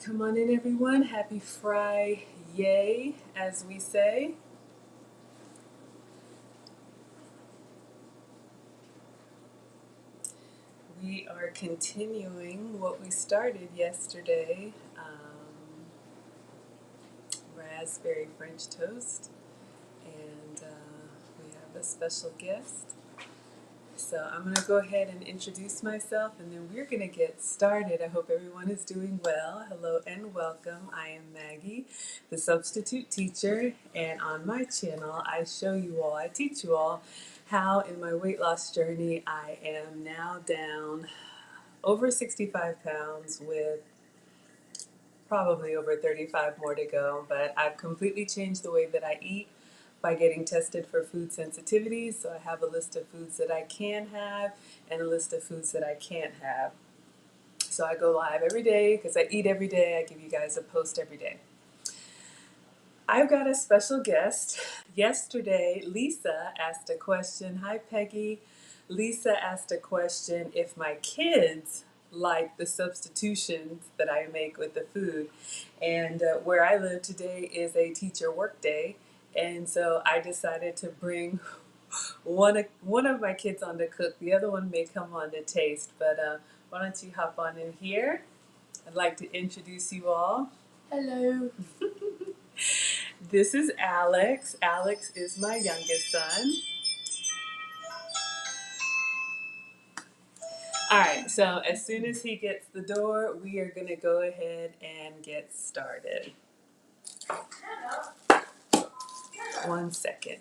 Come on in, everyone. Happy Friday, as we say. We are continuing what we started yesterday, raspberry French toast, and we have a special guest. So I'm going to go ahead and introduce myself, and then we're going to get started. I hope everyone is doing well. Hello and welcome. I am Maggie, the substitute teacher, and on my channel I teach you all how in my weight loss journey I am now down over 65 pounds with probably over 35 more to go, but I've completely changed the way that I eat by getting tested for food sensitivities. So I have a list of foods that I can have and a list of foods that I can't have. So I go live every day because I eat every day. I give you guys a post every day. I've got a special guest. Yesterday, Lisa asked a question. Hi, Peggy. Lisa asked a question if my kids like the substitutions that I make with the food. And where I live today is a teacher work day. And so I decided to bring one of my kids on to cook. The other one may come on to taste. But why don't you hop on in here? I'd like to introduce you all. Hello. This is Alex. Alex is my youngest son. All right, so as soon as he gets the door, we are going to go ahead and get started. 1 second.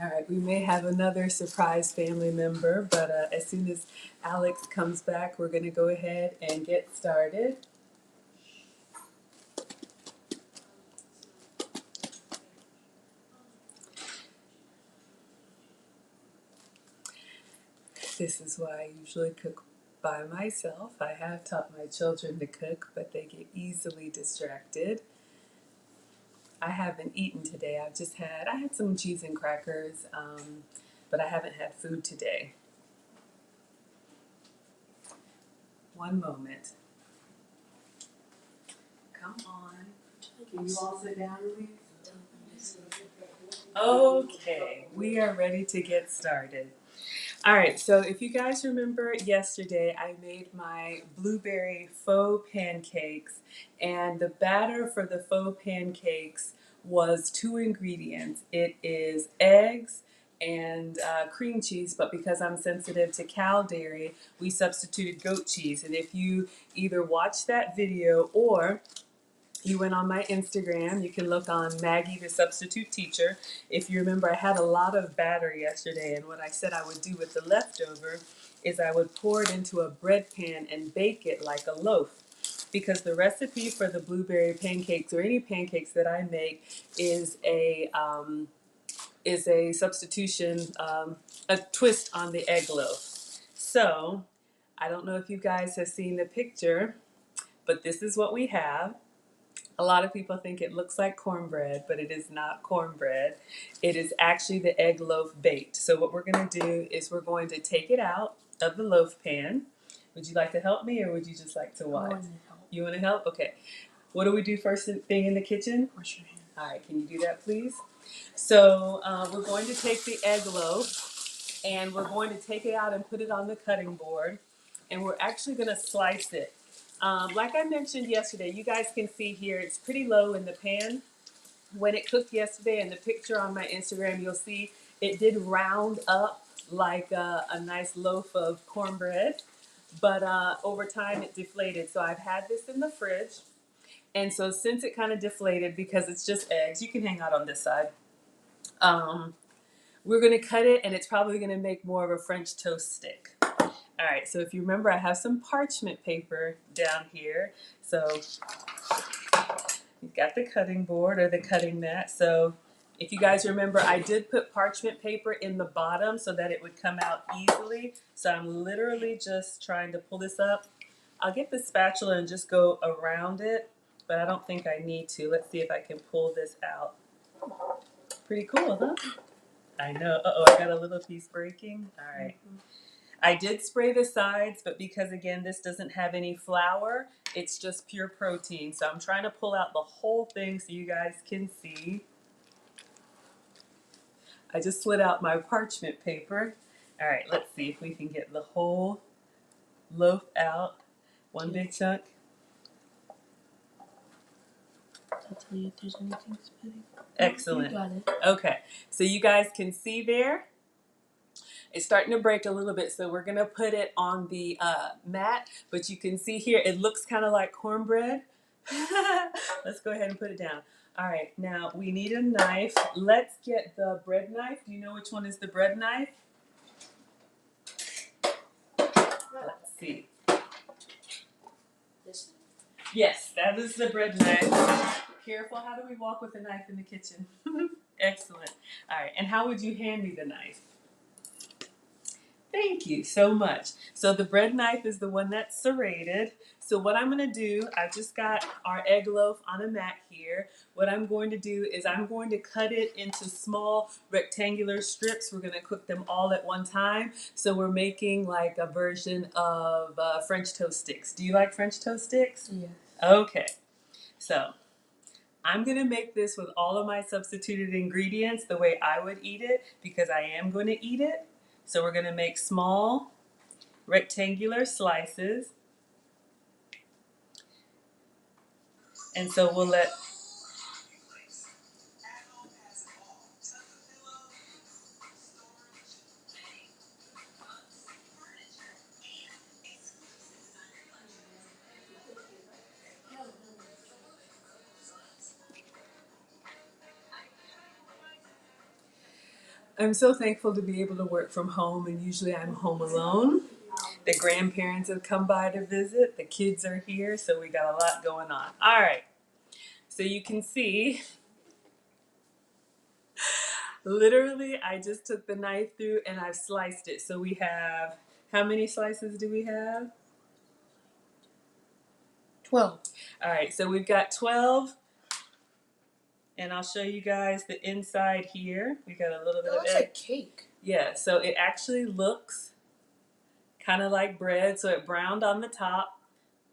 All right, we may have another surprise family member, but as soon as Alex comes back, we're going to go ahead and get started. This is why I usually cook by myself. I have taught my children to cook, but they get easily distracted. I haven't eaten today. I had some cheese and crackers, but I haven't had food today. One moment. Come on. Can you all sit down, please? Okay, we are ready to get started. All right, so if you guys remember yesterday, I made my blueberry faux pancakes, and the batter for the faux pancakes was 2 ingredients. It is eggs and cream cheese, but because I'm sensitive to cow dairy, we substituted goat cheese. And if you either watched that video or you went on my Instagram, you can look on Maggie the Substitute Teacher. If you remember, I had a lot of batter yesterday, and what I said I would do with the leftover is I would pour it into a bread pan and bake it like a loaf. Because the recipe for the blueberry pancakes or any pancakes that I make is a substitution, a twist on the egg loaf. So I don't know if you guys have seen the picture, but this is what we have. A lot of people think it looks like cornbread, but it is not cornbread. It is actually the egg loaf baked. So what we're going to do is we're going to take it out of the loaf pan. Would you like to help me, or would you just like to watch? I want to help. You want to help? Okay. What do we do first thing in the kitchen? Wash your hands. All right. Can you do that, please? So we're going to take the egg loaf, and we're going to take it out and put it on the cutting board, and we're actually going to slice it. Like I mentioned yesterday, you guys can see here, it's pretty low in the pan. When it cooked yesterday, in the picture on my Instagram, you'll see it did round up like a nice loaf of cornbread, but over time it deflated. So I've had this in the fridge, and so since it kind of deflated, because it's just eggs, you can hang out on this side. We're going to cut it, and it's probably going to make more of a French toast stick. All right, so if you remember, I have some parchment paper down here. So you've got the cutting board or the cutting mat. So if you guys remember, I did put parchment paper in the bottom so that it would come out easily. So I'm literally just trying to pull this up, I'll get the spatula and just go around it, but I don't think I need to. Let's see if I can pull this out. Pretty cool, huh? I know. Uh-oh, I got a little piece breaking. All right. I did spray the sides, but because again, this doesn't have any flour, it's just pure protein. So I'm trying to pull out the whole thing so you guys can see. I just slid out my parchment paper. All right, let's see if we can get the whole loaf out. One big chunk. I'll tell you if there's anything spitting. Excellent. You got it. Okay, so you guys can see there. It's starting to break a little bit, so we're gonna put it on the mat. But you can see here, it looks kind of like cornbread. Let's go ahead and put it down. All right, now we need a knife. Let's get the bread knife. Do you know which one is the bread knife? Let's see. This? Yes, that is the bread knife. Careful, how do we walk with a knife in the kitchen? Excellent. All right, and how would you hand me the knife? Thank you so much. So the bread knife is the one that's serrated. So what I'm going to do, I just got our egg loaf on a mat here. What I'm going to do is I'm going to cut it into small rectangular strips. We're going to cook them all at one time. So we're making like a version of French toast sticks. Do you like French toast sticks? Yeah. Okay. So I'm going to make this with all of my substituted ingredients the way I would eat it because I am going to eat it. So we're going to make small rectangular slices. And so we'll let I'm so thankful to be able to work from home, and usually I'm home alone. The grandparents have come by to visit, the kids are here, so we got a lot going on. All right, so you can see, literally, I just took the knife through and I've sliced it. So we have, how many slices do we have? 12. All right, so we've got 12. And I'll show you guys the inside here. We got a little bit It of looks egg. like cake. Yeah, so it actually looks kind of like bread. So it browned on the top.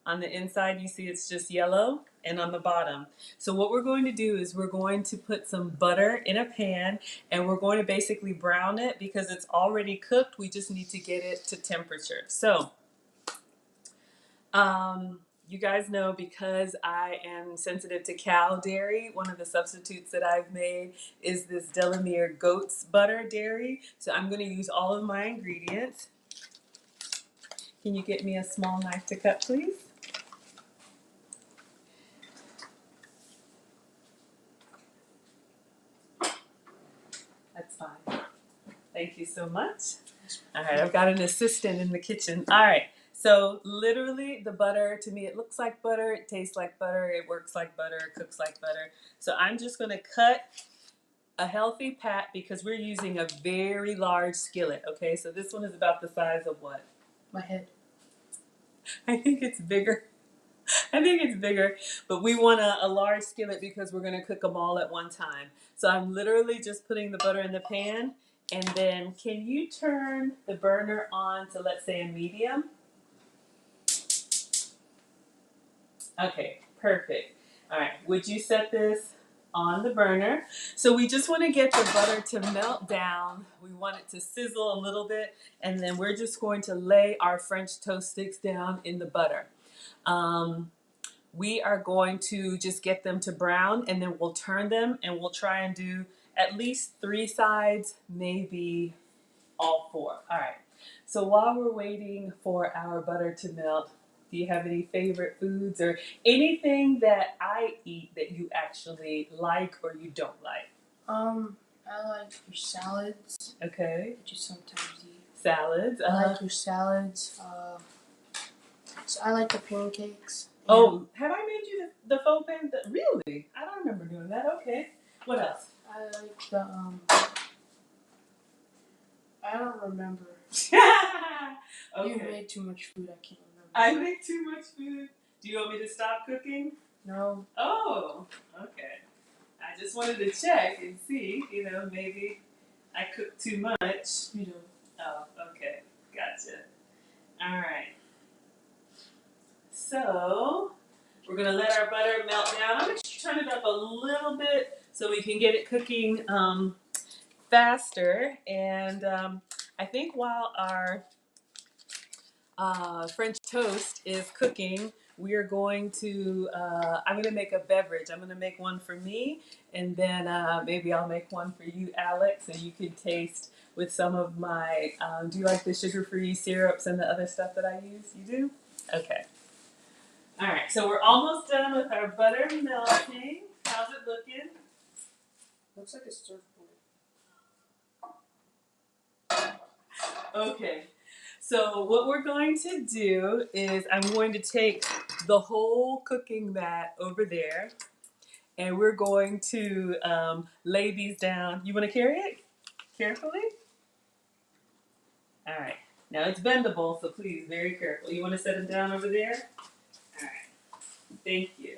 On the inside, you see it's just yellow, and on the bottom. So what we're going to do is we're going to put some butter in a pan, and we're going to basically brown it because it's already cooked. We just need to get it to temperature. So, you guys know because I am sensitive to cow dairy, one of the substitutes that I've made is this Delamere goat's butter dairy. So I'm going to use all of my ingredients. Can you get me a small knife to cut, please? That's fine. Thank you so much. All right, I've got an assistant in the kitchen. All right, so literally the butter, to me, it looks like butter, it tastes like butter, it works like butter, it cooks like butter. So I'm just gonna cut a healthy pat because we're using a very large skillet, okay? So this one is about the size of what? My head. I think it's bigger. I think it's bigger, but we want a large skillet because we're gonna cook them all at one time. So I'm literally just putting the butter in the pan, and then can you turn the burner on to, let's say, a medium? Okay, perfect. All right, would you set this on the burner? So we just want to get the butter to melt down. We want it to sizzle a little bit, and then we're just going to lay our French toast sticks down in the butter. We are going to just get them to brown, and then we'll turn them, and we'll try and do at least 3 sides, maybe all 4. All right. So while we're waiting for our butter to melt, do you have any favorite foods or anything that I eat that you actually like or you don't like? I like your salads. Okay. That you sometimes eat. Salads. I like your salads. So I like the pancakes. Oh, have I made you the faux pan? Really? I don't remember doing that. Okay. What else? I like the I don't remember. Okay. You made too much food. I can't remember. I make too much food. Do you want me to stop cooking? No. Oh, okay. I just wanted to check and see, maybe I cook too much. You don't. Oh, okay. Gotcha. All right. So, we're going to let our butter melt down. I'm going to turn it up a little bit so we can get it cooking faster. And I think while our French toast is cooking, we are going to, I'm going to make a beverage. I'm going to make one for me, and then maybe I'll make one for you, Alex, and you can taste with some of my, do you like the sugar-free syrups and the other stuff that I use? You do? Okay. All right, so we're almost done with our butter melting. How's it looking? Looks like a surfboard. Okay. So what we're going to do is I'm going to take the whole cooking mat over there, and we're going to lay these down. You want to carry it carefully? All right. Now it's bendable, so please, very careful. You want to set them down over there? All right. Thank you.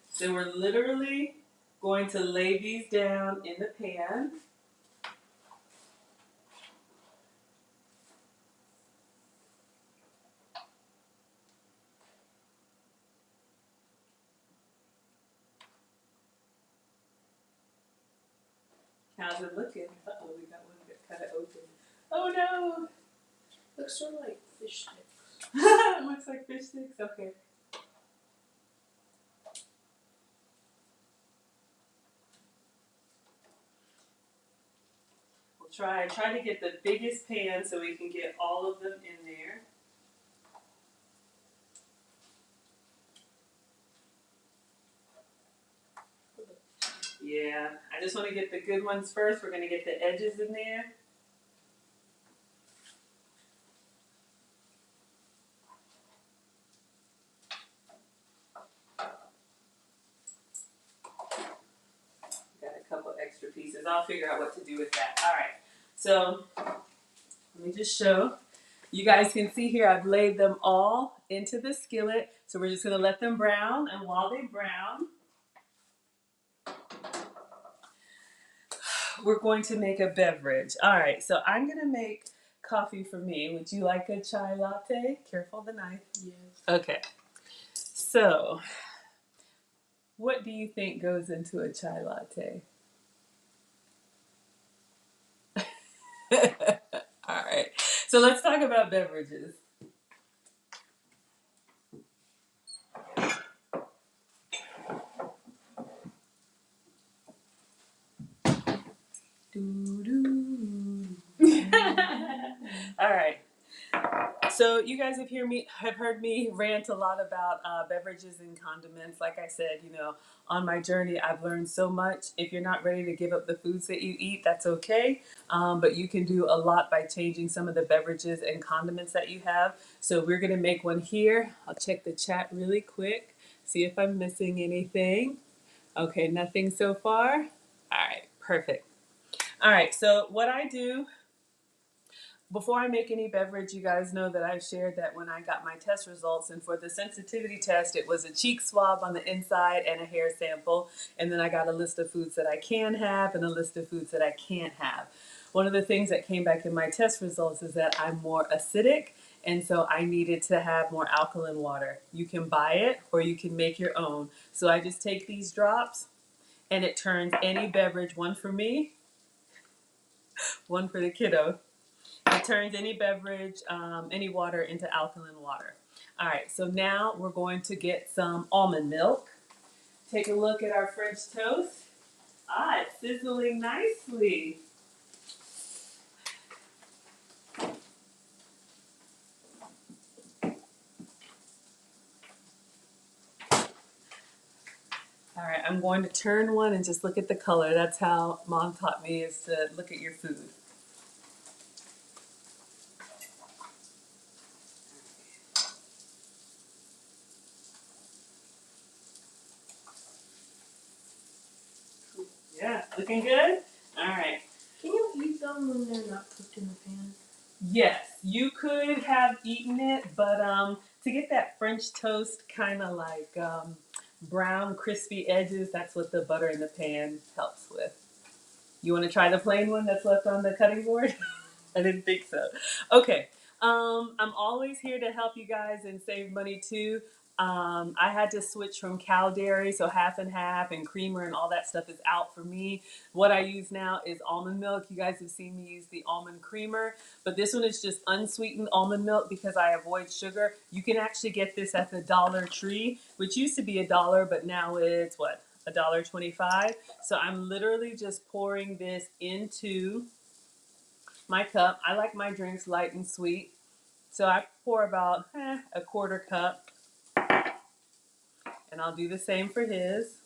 So we're literally going to lay these down in the pan. How's it looking? Uh-oh, we got one that kind of open. Oh no! Looks sort of like fish sticks. Looks like fish sticks? Okay. We'll try to get the biggest pan so we can get all of them in there. Yeah, I just want to get the good ones first. We're going to get the edges in there. Got a couple extra pieces. I'll figure out what to do with that. All right. So let me just show. You guys can see here I've laid them all into the skillet. So we're just going to let them brown. And while they brown, we're going to make a beverage. All right. So I'm going to make coffee for me. Would you like a chai latte? Careful the knife. Yes. Okay. So what do you think goes into a chai latte? All right. So let's talk about beverages. All right. So you guys have heard me rant a lot about beverages and condiments. Like I said, on my journey, I've learned so much. If you're not ready to give up the foods that you eat, that's okay. But you can do a lot by changing some of the beverages and condiments that you have. So we're gonna make one here. I'll check the chat really quick, see if I'm missing anything. Okay, nothing so far. All right, perfect. All right, so what I do before I make any beverage, you guys know that I've shared that when I got my test results, and for the sensitivity test, it was a cheek swab on the inside and a hair sample. And then I got a list of foods that I can have and a list of foods that I can't have. One of the things that came back in my test results is that I'm more acidic, and so I needed to have more alkaline water. You can buy it or you can make your own. So I just take these drops and it turns any beverage, one for me, one for the kiddo. It turns any beverage, any water into alkaline water. All right, so now we're going to get some almond milk. Take a look at our French toast. Ah, it's sizzling nicely. All right, I'm going to turn one and just look at the color. That's how Mom taught me, is to look at your food. Yeah, looking good? All right. Can you eat them when they're not cooked in the pan? Yes. you could have eaten it, but to get that French toast kind of like brown, crispy edges, that's what the butter in the pan helps with. You want to try the plain one that's left on the cutting board? I didn't think so. Okay. I'm always here to help you guys and save money too. I had to switch from cow dairy, so half and half, and creamer and all that stuff is out for me. What I use now is almond milk. You guys have seen me use the almond creamer, but this one is just unsweetened almond milk because I avoid sugar. You can actually get this at the Dollar Tree, which used to be $1, but now it's what? $1.25. So I'm literally just pouring this into my cup. I like my drinks light and sweet. So I pour about a quarter cup, and I'll do the same for his.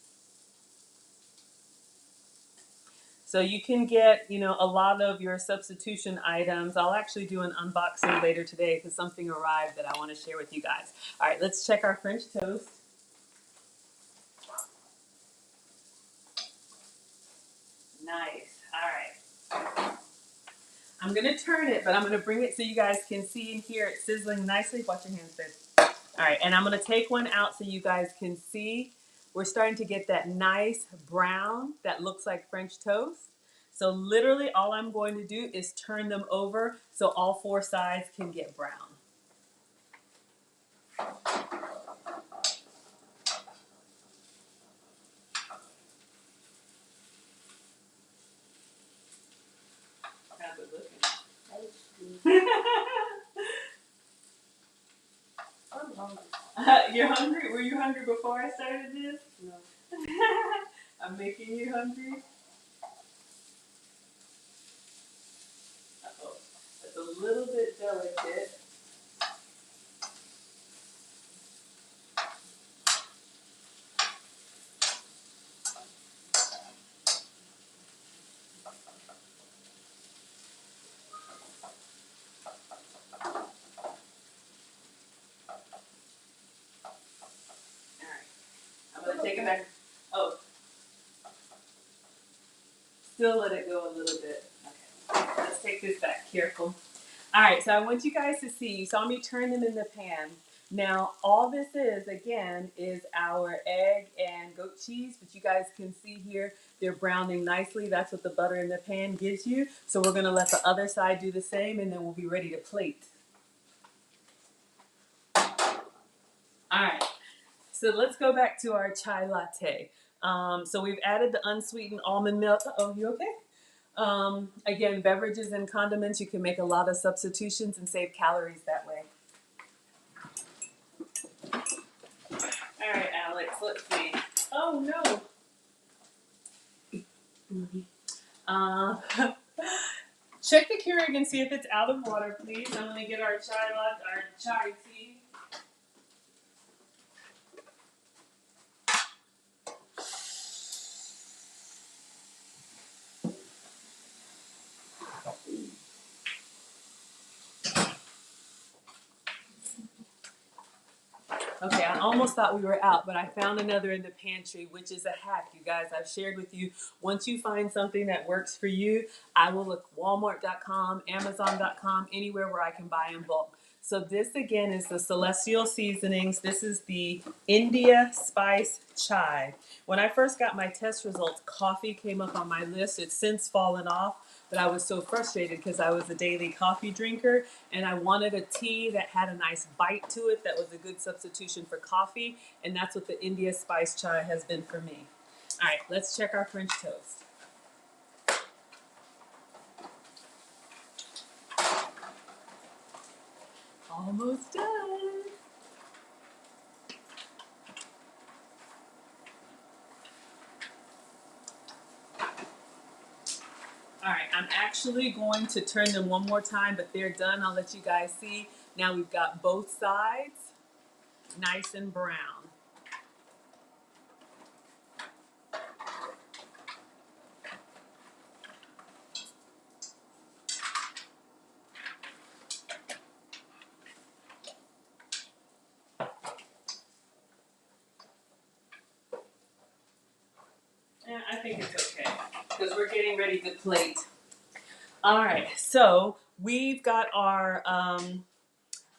So you can get, a lot of your substitution items. I'll actually do an unboxing later today because something arrived that I want to share with you guys. All right, let's check our French toast. Nice. All right. I'm going to turn it, but I'm going to bring it so you guys can see and hear it sizzling nicely. Watch your hands, babe. All right, and I'm going to take one out so you guys can see. We're starting to get that nice brown that looks like French toast. So literally all I'm going to do is turn them over so all four sides can get brown. How's it looking? I'm hungry. You're hungry? Were you hungry before I started this? No. I'm making you hungry? Uh-oh. It's a little bit delicate. All right. I'm going to take it back. Oh. Still let it go a little bit. Okay. Let's take this back. Careful. All right, so I want you guys to see. You saw me turn them in the pan. Now, all this is, again, is our egg and goat cheese, but you guys can see here, they're browning nicely. That's what the butter in the pan gives you. So we're gonna let the other side do the same, and then we'll be ready to plate. All right, so let's go back to our chai latte. So we've added the unsweetened almond milk. Oh, you okay? Again, beverages and condiments, you can make a lot of substitutions and save calories that way. All right, Alex, let's see. Oh, no. Uh, check the Keurig and see if it's out of water, please. I'm going to get our chai tea. Okay, I almost thought we were out, but I found another in the pantry, which is a hack, you guys. I've shared with you. Once you find something that works for you, I will look Walmart.com, Amazon.com, anywhere where I can buy in bulk. So this again is the Celestial Seasonings. This is the India Spice Chai. When I first got my test results, coffee came up on my list. It's since fallen off, but I was so frustrated because I was a daily coffee drinker and I wanted a tea that had a nice bite to it that was a good substitution for coffee, and that's what the India Spice Chai has been for me. All right, let's check our French toast. Almost done. All right, I'm actually going to turn them one more time, but they're done. I'll let you guys see. Now we've got both sides nice and brown. Yeah, I think it's okay because we're getting ready to plate. All right, so we've got our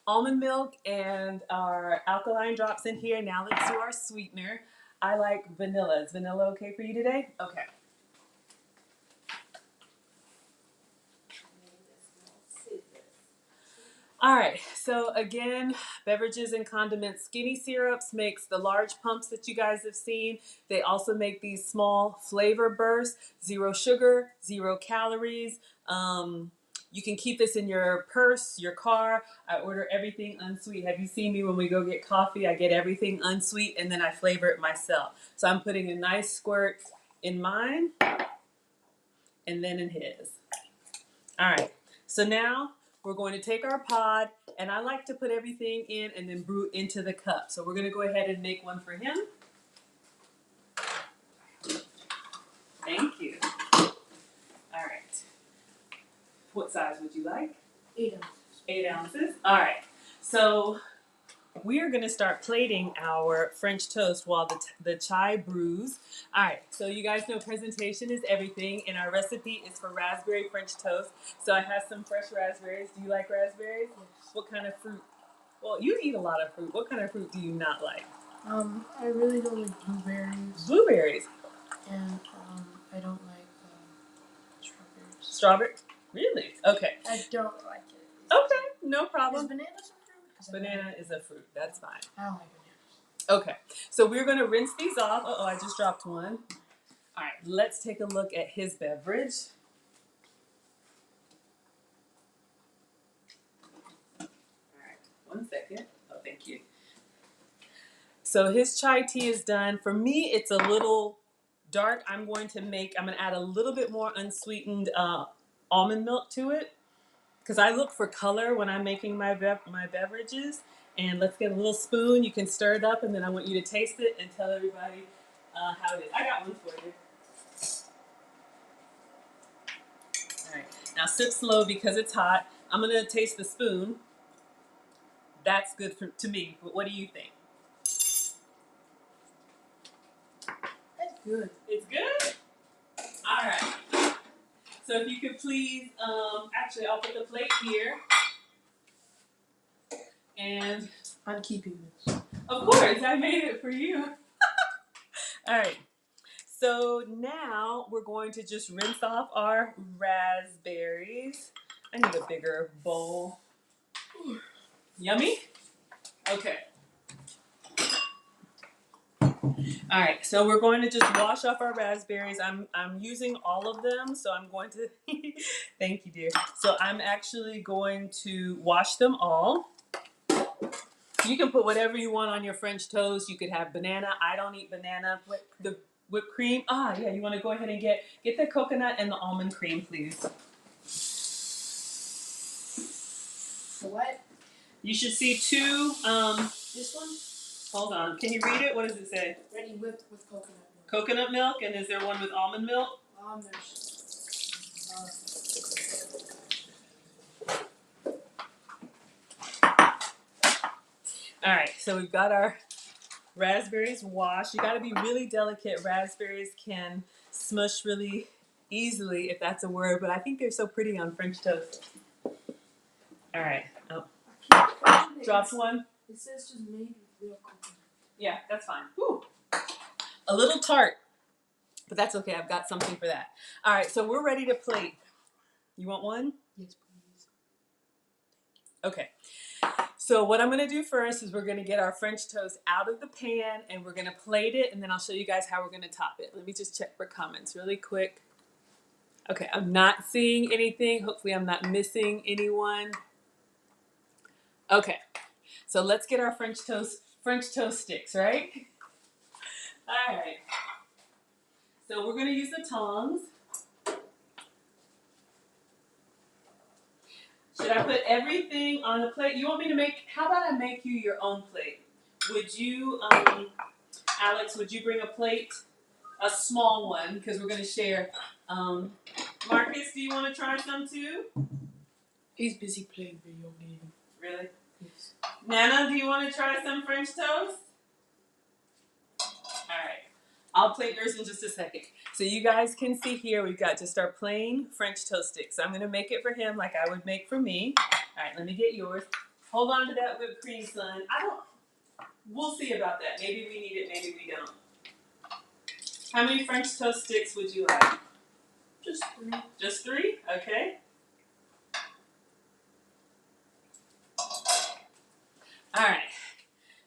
almond milk and our alkaline drops in here. Now let's do our sweetener. I like vanilla. Is vanilla okay for you today? Okay. All right, so again, beverages and condiments. Skinny Syrups makes the large pumps that you guys have seen. They also make these small flavor bursts, 0 sugar, 0 calories. You can keep this in your purse, your car. I order everything unsweet. Have you seen me when we go get coffee? I get everything unsweet and then I flavor it myself. So I'm putting a nice squirt in mine and then in his. All right, so now we're going to take our pod, and I like to put everything in and then brew into the cup. So we're going to go ahead and make one for him. Thank you. All right. What size would you like? 8 ounces. 8 ounces. All right. So we're going to start plating our French toast while the chai brews. All right, so you guys know presentation is everything, and our recipe is for raspberry French toast. So I have some fresh raspberries. Do you like raspberries? Yes. What kind of fruit? Well, you eat a lot of fruit. What kind of fruit do you not like? I really don't like blueberries. Blueberries. And I don't like strawberries. Strawberry? Really? Okay. I don't like it. Okay, no Is problem. bananas a fruit? 'Cause Banana is a fruit. That's fine. I don't like bananas. Okay, so we're going to rinse these off. Uh-oh, I just dropped one. All right, let's take a look at his beverage. All right, 1 second. Oh, thank you. So his chai tea is done. For me, it's a little dark. I'm going to add a little bit more unsweetened almond milk to it because I look for color when I'm making my beverages. And let's get a little spoon. You can stir it up, and then I want you to taste it and tell everybody how it is. I got one for you. All right. Now sip slow because it's hot. I'm gonna taste the spoon. That's good to me. But what do you think? That's good. It's good. All right. So if you could please, actually, I'll put the plate here. And I'm keeping this. of course, I made it for you. All right. So now we're going to just rinse off our raspberries. I need a bigger bowl. Yummy? Okay. All right, so we're going to just wash off our raspberries. I'm using all of them, so I'm going to, thank you, dear. So I'm actually going to wash them all. You can put whatever you want on your French toast. You could have banana. I don't eat banana. The whipped cream. Ah, yeah, you want to go ahead and get the coconut and the almond cream, please. What? You should see two, This one? hold on. Can you read it? What does it say? Ready whipped with coconut milk. Coconut milk, and is there one with almond milk? All right, so we've got our raspberries washed. You got to be really delicate. Raspberries can smush really easily, if that's a word, but I think they're so pretty on French toast. All right. Oh, dropped one. It says just made with real coconut. Yeah, that's fine. Whew. A little tart, but that's okay. I've got something for that. All right, so we're ready to plate. You want one? Yes, please. Okay. So what I'm going to do first is we're going to get our French toast out of the pan and we're going to plate it, and then I'll show you guys how we're going to top it. Let me just check for comments really quick. Okay, I'm not seeing anything. Hopefully I'm not missing anyone. Okay, so let's get our French toast sticks, right? All right. So we're going to use the tongs. Should I put everything on a plate? You want me to how about I make you your own plate? Would you, Alex, would you bring a plate? A small one, because we're going to share. Marcus, do you want to try some too? He's busy playing video game. Really? Yes. Nana, do you want to try some French toast? All right. I'll plate yours in just a second. So you guys can see here, we've got just our plain French toast sticks. So I'm gonna make it for him like I would make for me. All right, let me get yours. Hold on to that whipped cream, son. We'll see about that. Maybe we need it, maybe we don't. How many French toast sticks would you like? Just 3. Just 3? Okay. All right.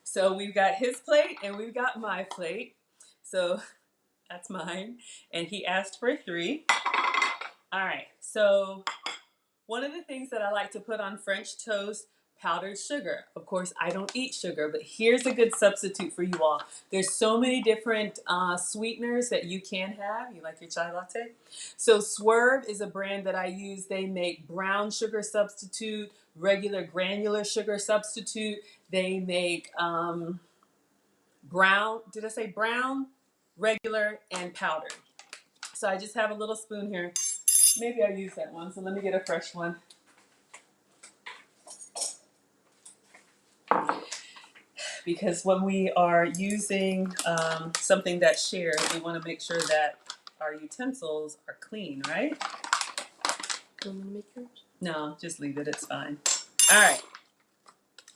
So we've got his plate and we've got my plate. So that's mine. And he asked for 3. All right. So one of the things that I like to put on French toast, powdered sugar. Of course, I don't eat sugar, but here's a good substitute for you all. There's so many different sweeteners that you can have. You like your chai latte? So Swerve is a brand that I use. They make brown sugar substitute, regular granular sugar substitute. They make brown, did I say brown, regular, and powdered. So I just have a little spoon here. Maybe I use that one, so let me get a fresh one. Because when we are using something that's shared, we want to make sure that our utensils are clean, right? Do you want me to make yours? No, just leave it, it's fine. All right,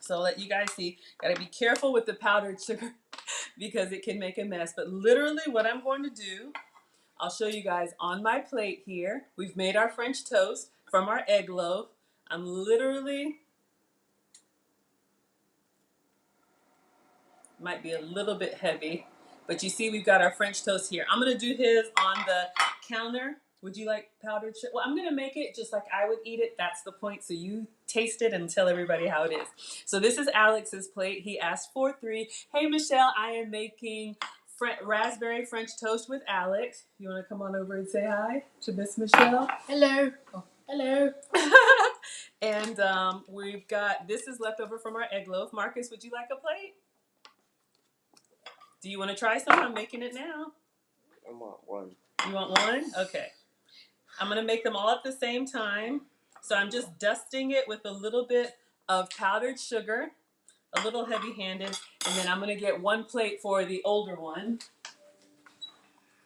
so I'll let you guys see. Gotta be careful with the powdered sugar because it can make a mess. But literally what I'm going to do, I'll show you guys on my plate here. We've made our French toast from our egg loaf. I'm literally, might be a little bit heavy, but you see we've got our French toast here. I'm gonna do his on the counter. Would you like powdered sugar? Well, I'm gonna make it just like I would eat it. That's the point. So you taste it and tell everybody how it is. So this is Alex's plate. He asked for 3. Hey Michelle, I am making raspberry French toast with Alex. You wanna come on over and say hi to Miss Michelle? Hello. Oh, hello. And we've got, this is leftover from our egg loaf. Marcus, would you like a plate? Do you want to try some? I'm making it now. I want 1. You want 1? Okay. I'm going to make them all at the same time. So I'm just dusting it with a little bit of powdered sugar, a little heavy-handed, and then I'm going to get 1 plate for the older one.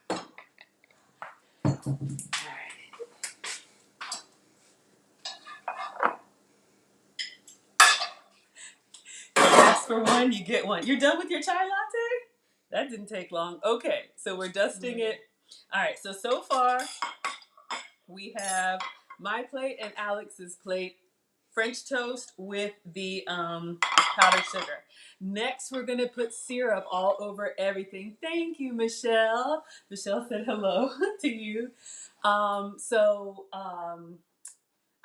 All right. You ask for 1, you get 1. You're done with your chai latte? That didn't take long. Okay, so we're dusting it. All right, so far we have my plate and Alex's plate, French toast with the powdered sugar. Next, we're gonna put syrup all over everything. Thank you, Michelle. Michelle said hello to you.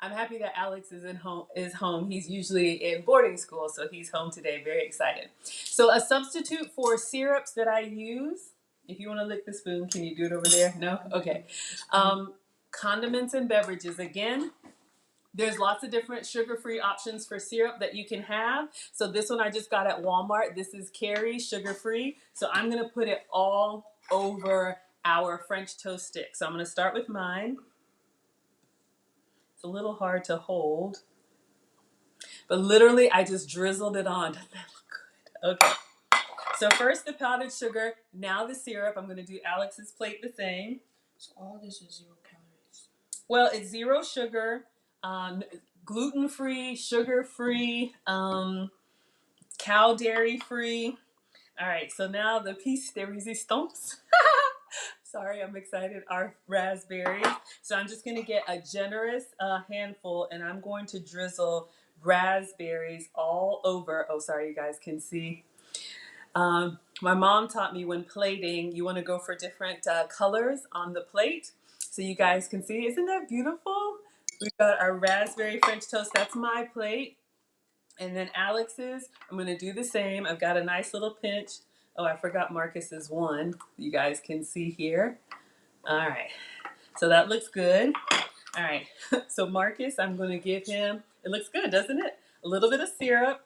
I'm happy that Alex is home. He's usually in boarding school, so he's home today. Very excited. So a substitute for syrups that I use. If you want to lick the spoon, can you do it over there? No? Okay. Condiments and beverages. Again, there's lots of different sugar-free options for syrup that you can have. So this one I just got at Walmart. This is Kerry sugar-free. So I'm going to put it all over our French toast stick. So I'm going to start with mine. It's a little hard to hold. But literally, I just drizzled it on. Doesn't that look good? Okay. So first the powdered sugar, now the syrup. I'm going to do Alex's plate the same. So all this is 0 calories. Well, it's 0 sugar, gluten-free, sugar-free, cow dairy-free. All right, so now the piece de resistance. Sorry, I'm excited. Our raspberries. So I'm just going to get a generous handful, and I'm going to drizzle raspberries all over. Oh, sorry, you guys can see. My mom taught me when plating, you want to go for different colors on the plate so you guys can see. Isn't that beautiful? We've got our raspberry French toast. That's my plate. And then Alex's, I'm going to do the same. I've got a nice little pinch. Oh, I forgot Marcus's one. You guys can see here. All right. So that looks good. All right. So Marcus, I'm going to give him, it looks good, doesn't it? A little bit of syrup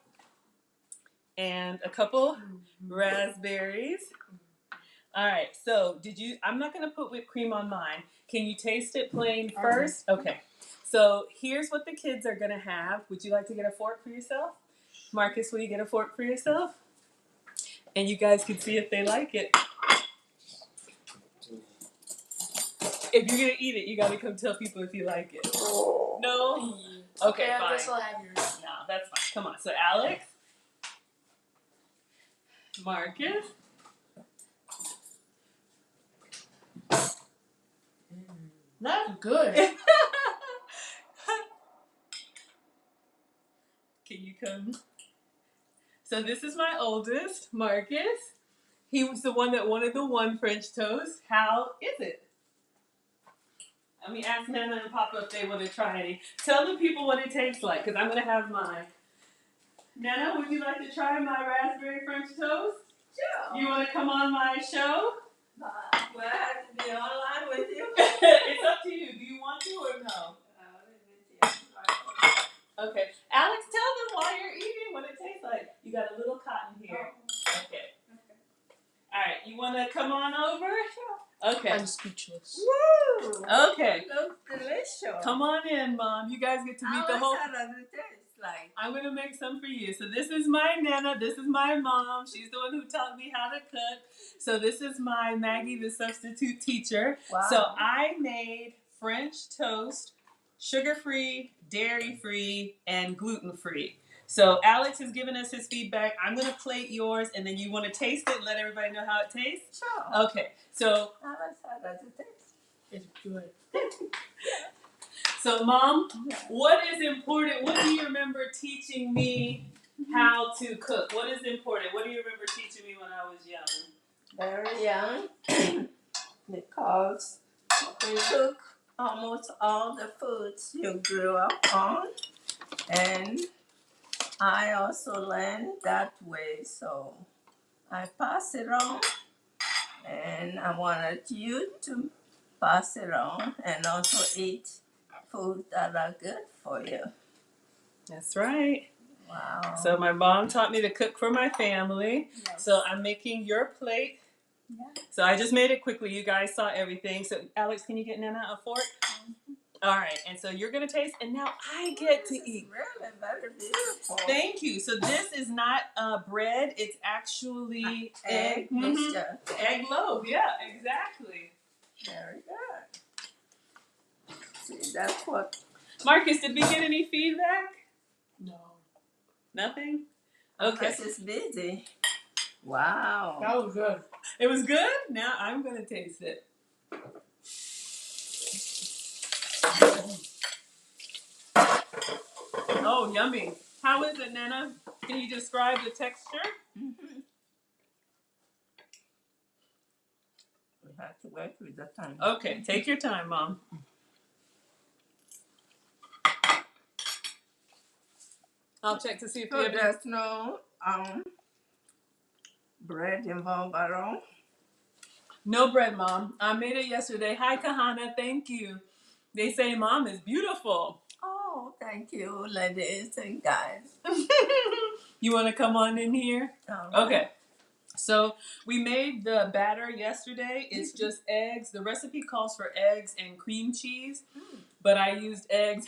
and a couple raspberries. All right. So I'm not going to put whipped cream on mine. Can you taste it plain first? Okay. So here's what the kids are going to have. Would you like to get a fork for yourself? Marcus, will you get a fork for yourself? And you guys can see if they like it. if you're gonna eat it, you gotta come tell people if you like it. No? Okay, I fine. guess I'll have yours. No, that's fine. Come on. So Alex, Marcus. That's good. Can you come? So this is my oldest, Marcus. He was the one that wanted the one French toast. How is it? Let me ask Nana and Papa if they want to try any. Tell the people what it tastes like, because I'm going to have mine. Nana, would you like to try my raspberry French toast? Sure. You want to come on my show? Well, I have to be online with you. It's up to you. Do you want to or no? Okay. Alex, tell them while you're eating what it tastes like. You got a little cotton here. Okay. All right. You want to come on over? Okay. I'm speechless. Woo! Okay. Looks delicious. Come on in, Mom. You guys get to meet the How whole... does it taste like? I'm going to make some for you. So this is my Nana. This is my mom. She's the one who taught me how to cook. So this is my Maggie, the substitute teacher. Wow. So I made French toast, sugar-free, dairy-free, and gluten-free. So Alex has given us his feedback. I'm going to plate yours, and then you want to taste it and let everybody know how it tastes? Sure. Okay. So, How does it taste? It's good. so Mom, what is important? What do you remember teaching me how to cook? What is important? What do you remember teaching me when I was young? Very young. Because we cook almost all the foods you grew up on. And I also learned that way. So I pass it on. And I wanted you to pass it on and also eat food that are good for you. That's right. Wow. So my mom taught me to cook for my family. Yes. So I'm making your plate. Yeah. So I just made it quickly. You guys saw everything. So Alex, can you get Nana a fork? All right. And so you're going to taste. And now I get to This is eat. really very beautiful. Thank you. So this is not bread. It's actually Egg Mhm. mixture. Egg loaf. Yeah, exactly. Very good. See, that's what. Marcus, did we get any feedback? No. Nothing? Okay. This is busy. Wow. That was good. It was good? Now I'm going to taste it. Oh, yummy. How is it, Nana? Can you describe the texture? Mm-hmm. We have to work with the time. Okay, take your time, Mom. I'll check to see if So you have any. there's no bread involved at all? No bread, Mom. I made it yesterday. Hi, Kahana. Thank you. They say Mom is beautiful. Oh, thank you, ladies and guys. You want to come on in here? All right. Okay. So we made the batter yesterday. It's just eggs. The recipe calls for eggs and cream cheese, but I used eggs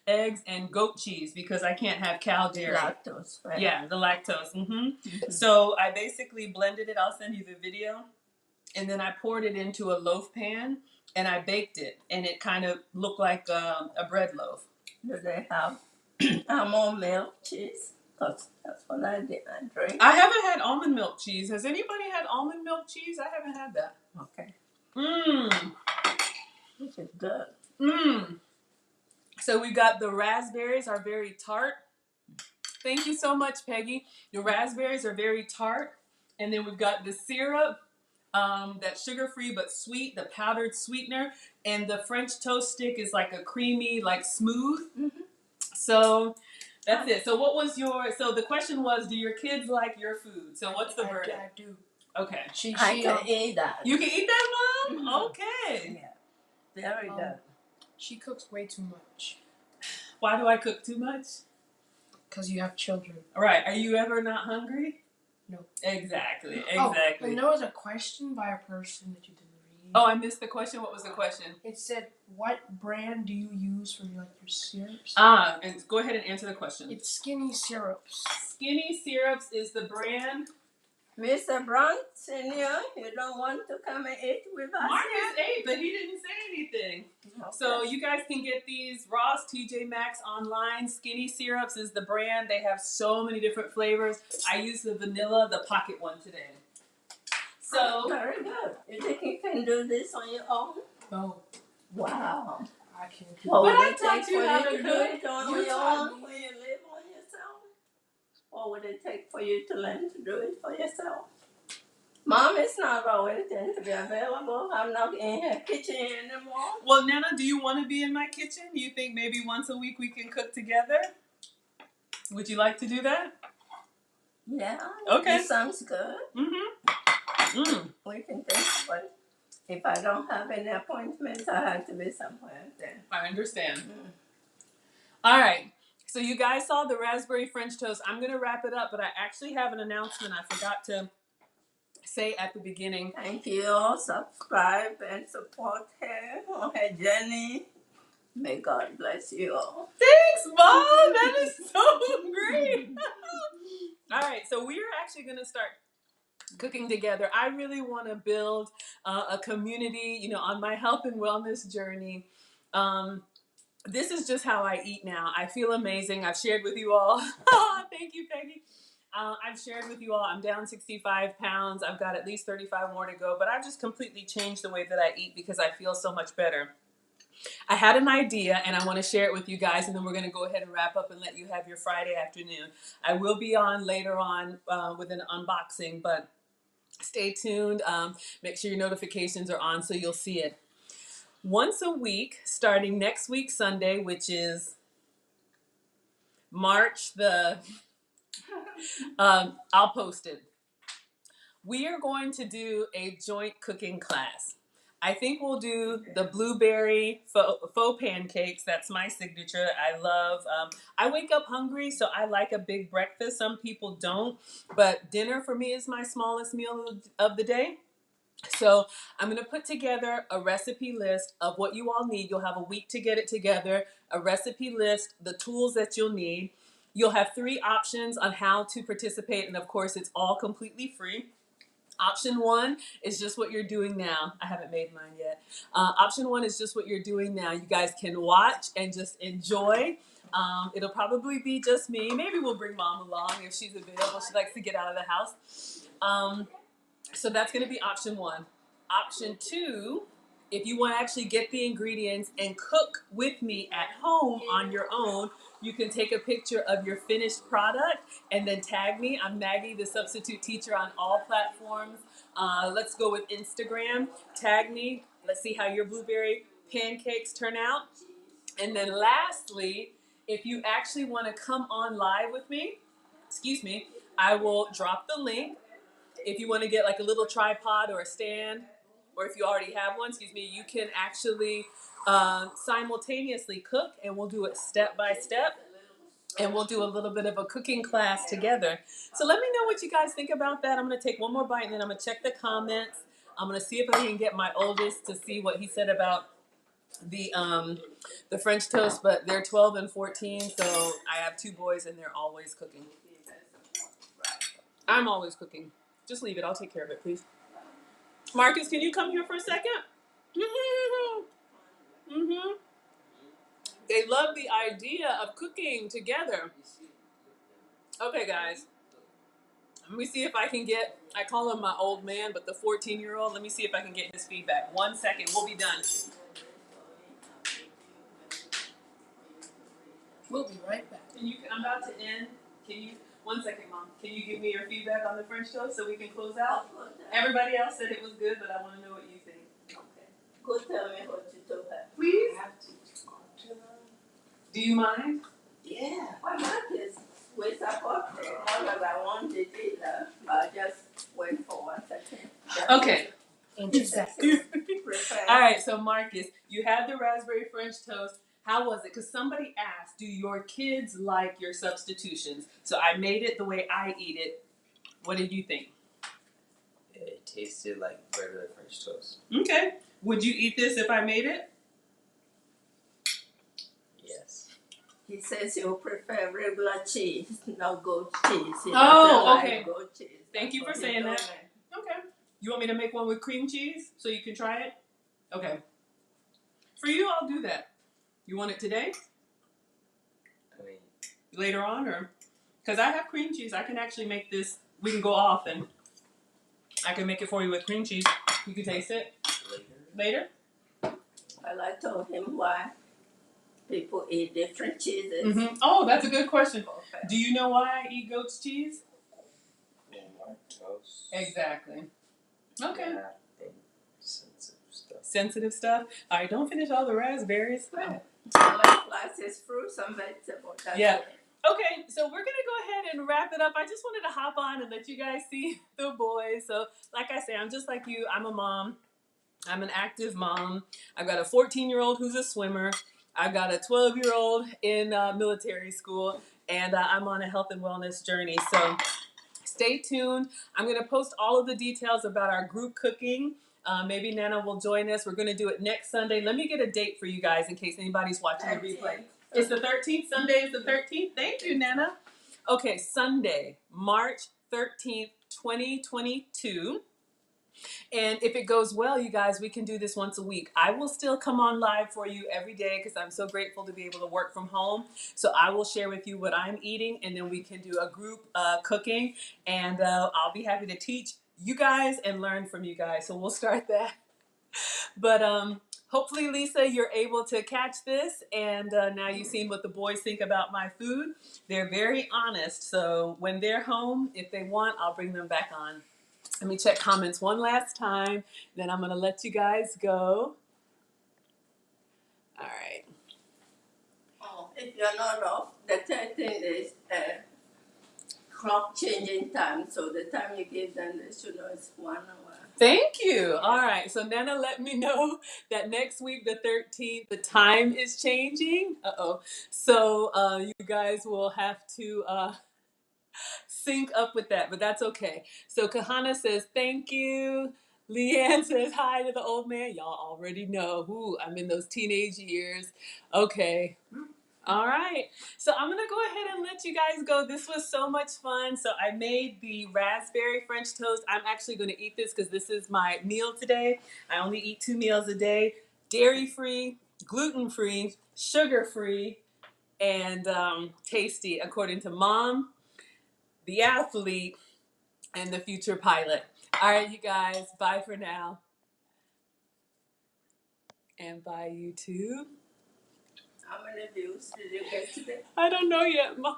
and goat cheese because I can't have cow dairy. Lactose, right? Yeah, the lactose. Mhm. So I basically blended it. I'll send you the video. And then I poured it into a loaf pan and I baked it. And it kind of looked like a bread loaf. Do they have almond milk cheese? Because that's what I did. I drink. I haven't had almond milk cheese. Has anybody had almond milk cheese? I haven't had that. Okay. Mmm. This is good. Mmm. So we got the raspberries are very tart. Thank you so much, Peggy. The raspberries are very tart. And then we've got the syrup. That's sugar-free but sweet, the powdered sweetener, and the French toast stick is like a creamy, like smooth. Mm-hmm. So that's it. So what was so the question was, do your kids like your food? So what's the verdict? I do. Okay. I can eat that. You can eat that, Mom? Mhm. Okay. Yeah. Very good. She cooks way too much. Why do I cook too much? Because you have children. All right. Are you ever not hungry? No. Exactly. Oh, Exactly. and there was a question by a person that you didn't read. Oh, I missed the question. What was the question? It said, what brand do you use for your syrups? And go ahead and answer the question. It's Skinny Syrups. Skinny Syrups is the brand. Mr. Brown Senior, you don't want to come and eat with us Marcus ate, but he didn't say anything. yet? So you guys can get these Ross TJ Maxx online. Skinny Syrups is the brand. They have so many different flavors. I use the vanilla, the pocket one today. So Very good. You think you can do this on your own? oh, Wow. I can't do What But would I it taught take you for how you to to do cook. it on You your taught own me. when you live on yourself? What would it take for you to learn to do it for yourself? Mom is not always going to be available. I'm not in her kitchen anymore. well, Nana, do you want to be in my kitchen? Do you think maybe once a week we can cook together? Would you like to do that? Yeah. Okay. It sounds good. Mm-hmm. Mm. We can think of it. If I don't have any appointments, I have to be somewhere then. I understand. Mm. All right. So you guys saw the raspberry French toast. I'm going to wrap it up, but I actually have an announcement I forgot to say at the beginning. Thank you all. Subscribe and support her on her journey. May God bless you all. Thanks, Mom. That is so great. All right. So we are actually going to start cooking together. I really want to build a community, on my health and wellness journey. This is just how I eat now. I feel amazing. I've shared with you all. Thank you, Peggy. I've shared with you all. I'm down 65 pounds. I've got at least 35 more to go, but I've just completely changed the way that I eat because I feel so much better. I had an idea and I want to share it with you guys, and then we're going to go ahead and wrap up and let you have your Friday afternoon. I will be on later on with an unboxing, but stay tuned. Make sure your notifications are on so you'll see it. Once a week, starting next week Sunday, which is March I'll post it. We are going to do a joint cooking class. I think we'll do the blueberry faux pancakes. That's my signature. I love, I wake up hungry, so I like a big breakfast. Some people don't, but dinner for me is my smallest meal of the day. So I'm going to put together a recipe list of what you all need. You'll have a week to get it together, a recipe list, the tools that you'll need. You'll have 3 options on how to participate, and of course, it's all completely free. Option 1 is just what you're doing now. I haven't made mine yet. Option 1 is just what you're doing now. You guys can watch and just enjoy. It'll probably be just me. Maybe we'll bring Mom along if she's available. She likes to get out of the house. So that's going to be option 1. Option 2, if you want to actually get the ingredients and cook with me at home on your own, you can take a picture of your finished product and then tag me. I'm Maggie, the substitute teacher, on all platforms. Let's go with Instagram. Tag me. Let's see how your blueberry pancakes turn out. And then lastly, if you actually want to come on live with me, I will drop the link. If you want to get like a little tripod or a stand, or if you already have one, you can actually simultaneously cook, and we'll do it step by step, and we'll do a little bit of a cooking class together. So let me know what you guys think about that. I'm going to take one more bite, and then I'm going to check the comments. I'm going to see if I can get my oldest to see what he said about the French toast, but they're 12 and 14, so I have 2 boys, and they're always cooking. I'm always cooking. Just leave it. I'll take care of it, please. Marcus, can you come here for a second? Mm-hmm. They love the idea of cooking together. Okay, guys. Let me see if I can get, I call him my old man, but the 14-year-old, let me see if I can get his feedback. 1 second. We'll be done. We'll be right back. I'm about to end. 1 second, Mom. Can you give me your feedback on the French toast so we can close out? Everybody else said it was good, but I want to know what you think. Okay. Go tell me what you told her. Please? I have to talk to them. Do you mind? Yeah. Why not? We support her. Not that I wanted either, but just wait for 1 second. Okay. Intersex. All right, so Marcus, you had the raspberry French toast. How was it? Because somebody asked, do your kids like your substitutions? So I made it the way I eat it. What did you think? It tasted like regular French toast. Okay. Would you eat this if I made it? Yes. He says he'll prefer regular cheese, no goat cheese. He Oh, doesn't okay. like goat cheese. Thank you for That's what saying he that. told me. Okay. You want me to make one with cream cheese so you can try it? Okay. For you, I'll do that. You want it today? I mean, Later on, or because I have cream cheese, I can actually make this. We can go off and I can make it for you with cream cheese. You can taste it later. later. Well, I told him why people eat different cheeses. Oh, that's a good question. Okay. Do you know why I eat goat's cheese? And lactose. Exactly. Okay. Yeah, and sensitive stuff. Sensitive stuff. All right, don't finish all the raspberries. I like glasses, fruits, and vegetables. That's Yeah. it. Okay, so we're gonna go ahead and wrap it up. I just wanted to hop on and let you guys see the boys. So, like I say, I'm just like you. I'm a mom. I'm an active mom. I've got a 14-year-old who's a swimmer. I've got a 12-year-old in military school, and I'm on a health and wellness journey. So, stay tuned. I'm gonna post all of the details about our group cooking. Maybe Nana will join us. We're gonna do it next Sunday. Let me get a date for you guys in case anybody's watching the replay. It's the 13th. Sunday is the 13th. Thank you, Nana. Okay, Sunday, March 13th, 2022. And if it goes well, you guys, we can do this once a week. I will still come on live for you every day because I'm so grateful to be able to work from home. So I will share with you what I'm eating, and then we can do a group cooking. And I'll be happy to teach you guys and learn from you guys. So we'll start that. But hopefully, Lisa, you're able to catch this, and now you've seen what the boys think about my food. They're very honest, so when they're home, if they want, I'll bring them back on. Let me check comments one last time, then I'm going to let you guys go. All right. Oh, if you're not off, the 13th is clock changing time, so the time you give them, they should know it's 1 hour. Thank you. All right. So Nana let me know that next week, the 13th, the time is changing. So you guys will have to sync up with that, but that's okay. So Kahana says, thank you. Leanne says hi to the old man. Y'all already know. Ooh, I'm in those teenage years. Okay. All right. So I'm going to go ahead and let you guys go. This was so much fun. So I made the raspberry French toast. I'm actually going to eat this because this is my meal today. I only eat 2 meals a day. Dairy-free, gluten-free, sugar-free, and tasty, according to Mom, the athlete, and the future pilot. All right, you guys. Bye for now. And bye, you too. How many views did you get today? I don't know yet, Mom.